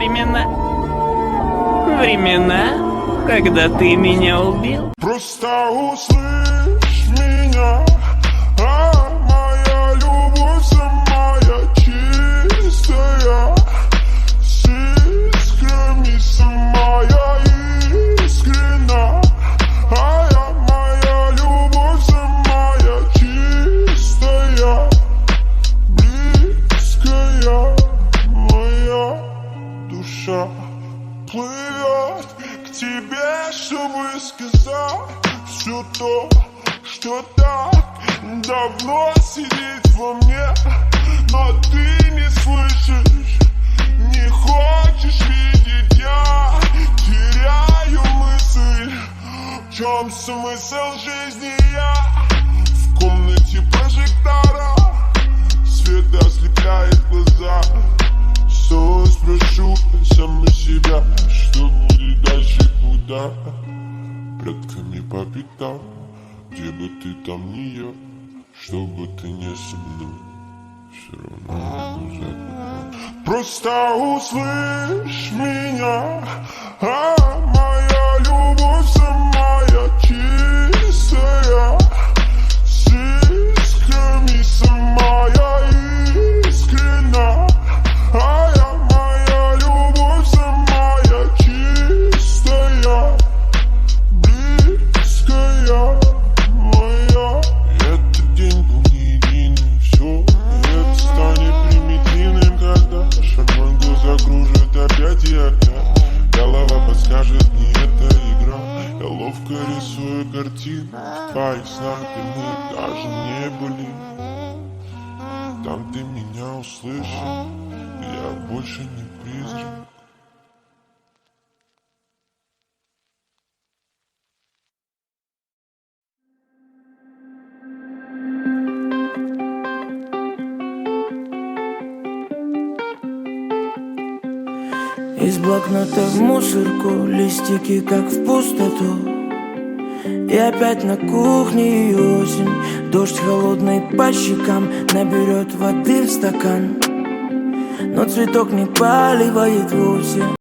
времена. Времена, когда ты меня убил. Просто услышь меня, моя любовь самая чистая, с искрами самая искренна. Моя любовь самая чистая, близкая, моя душа плывет к тебе, чтобы сказать все то, что так давно сидит во мне, но ты не слышишь, не хочешь видеть. Я теряю мысль, в чем смысл жизни. Я в комнате прожектора, свет ослепляет глаза. Снова спрошу сам себя, что будет дальше, куда? Предками по пятам, где бы ты там ни я, что бы ты не со мной, все равно буду за тобой. Просто услышь меня, моя любовь самая чистая, с искрами самая искренна. Моя любовь самая чистая, близкая, моя. Этот день был не единый, все это станет примитивным, когда шарман глаза кружит опять и опять. Голова подскажет, не эта игра. Я ловко рисую картину в твоих снах, и мы даже не были. Там ты меня услышал, я больше не призрак. Из блокнота в мусорку, листики как в пустоту. И опять на кухне и осень, дождь холодный по щекам наберет воды в стакан, но цветок не поливает вовсе.